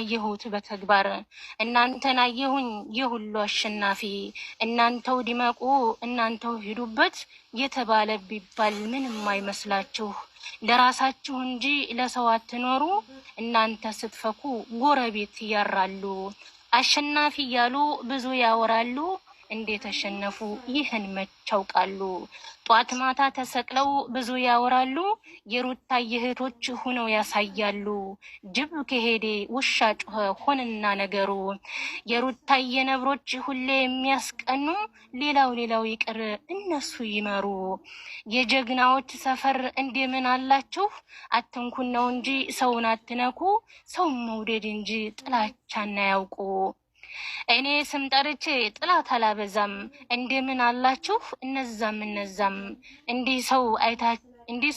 አየሁት በተግባር እናንተን አየሁኝ የሁሉ አሸናፊ እናንተው ዲመቁ እናንተው ሂዱበት የተባለ ቢባል ምንም አይመስላችሁ ለራሳችሁ እንጂ ለሰው አትኖሩ እናንተ ስትፈኩ ጎረቤት ያራሉ አሸናፊ ያሉ ብዙ ያወራሉ እንዴት ተሸነፉ ይህን መቻውቃሉ ጧት ማታ ተሰቅለው ብዙ ያወራሉ የሩታ እህቶች ሆነው ያሳያሉ ጅብ ከሄደ ውሻ ጮኸ ሆነና ነገሩ የሩታ ነብሮች ሁሌ የሚያስቀኑ ሌላው ይቅር እነሱ ይመሩ የጀግናዎች ሰፈር እንደምን አላችሁ አትንኩን ነው እንጂ ሰውን አትነኩ ሰው መውደድ እንጂ ጥላቻና ያውቁ እኔ ስም ጠርቼ ጥላት አላበዛም እንደምን አላችሁ እነዛም እንዲህ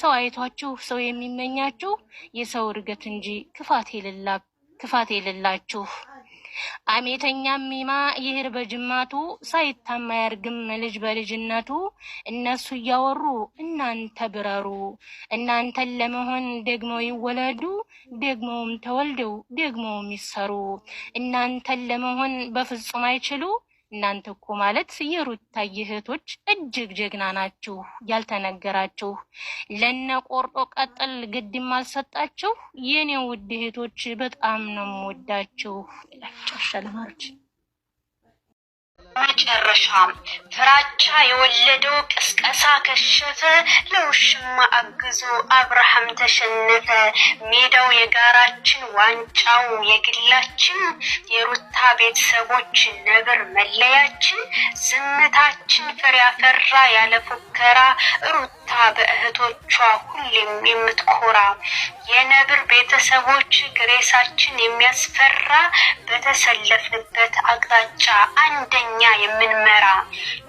ሰው አይቷችሁ ሰው የሚመኛችሁ የሰው እርገት እንጂ ክፋት የሌላችሁ አሜተኛም ሚማ ይህር በጅማቱ ሳይታማ ያርግም ልጅ በልጅነቱ እነሱ እያወሩ እናንተ ብረሩ እናንተን ለመሆን ደግሞ ይወለዱ ደግሞም ተወልደው ደግሞም ይሰሩ እናንተን ለመሆን በፍጹም አይችሉ እናንተ እኮ ማለት የሩታ እህቶች እጅግ ጀግና ናችሁ ያልተነገራችሁ ለነ ቆርጦ ቀጥል ግድም አልሰጣችሁ የኔ ውድ እህቶች በጣም ነው የምወዳችሁ ላቻሻለማርች መጨረሻም ፍራቻ የወለደው ቅስቀሳ ከሸፈ ለውሽማ አግዞ አብርሃም ተሸነፈ ሜዳው የጋራችን ዋንጫው የግላችን የሩታ ቤተሰቦች ነብር መለያችን ዝምታችን ፍሬ ያፈራ ያለ ፉከራ ሩታ በእህቶቿ ሁሌም የምትኮራ የነብር ቤተሰቦች ግሬሳችን የሚያስፈራ በተሰለፍንበት አቅጣጫ አንደኛ የምንመራ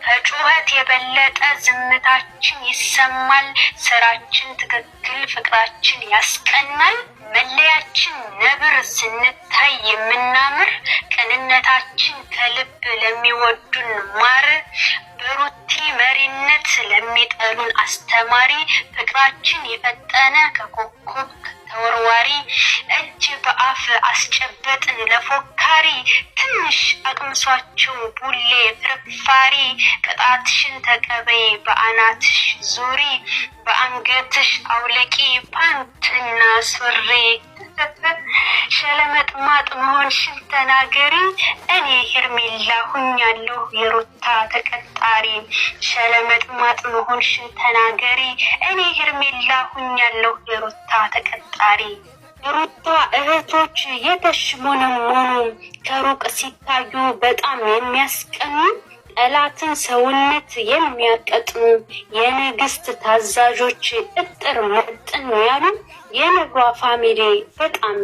ከጩኸት የበለጠ ዝምታችን ይሰማል ስራችን ትክክል ፍቅራችን ያስቀናል መለያችን ነብር ስንታይ የምናምር ቅንነታችን ከልብ ለሚወዱን ማር በሩቲ መሪነት ለሚጠሉን አስተማሪ ፍቅራችን የፈጠነ ከኮከብ ተወርዋሪ እጅ በአፍ አስጨበጥን ለፎካሪ ትንሽ አቅምሷቸው ቡሌ ፍርፋሪ ቅጣትሽን ተቀበይ በአናትሽ ዙሪ በአንገትሽ አውለቂ ፓንትና ሱሪ ሸለመጥማጥ መሆንሽን ተናገሪ እኔ ሄርሜላ ሁኛለሁ የሩታ ተቀጣሪ ሸለመጥማጥ መሆንሽን ተናገሪ እኔ ሄርሜላ ሁኛለሁ የሩታ ተቀጣሪ ሩታ እህቶች የተሽሞነሞኑ ከሩቅ ሲታዩ በጣም የሚያስቀኑ ጠላትን ሰውነት የሚያቀጥኑ የንግስት ታዛዦች እጥር መጥን ያሉ የነብሯ ፋሚሊ በጣም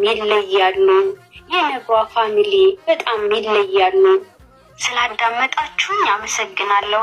ይለያሉ ስላዳመጣችሁኝ አመሰግናለሁ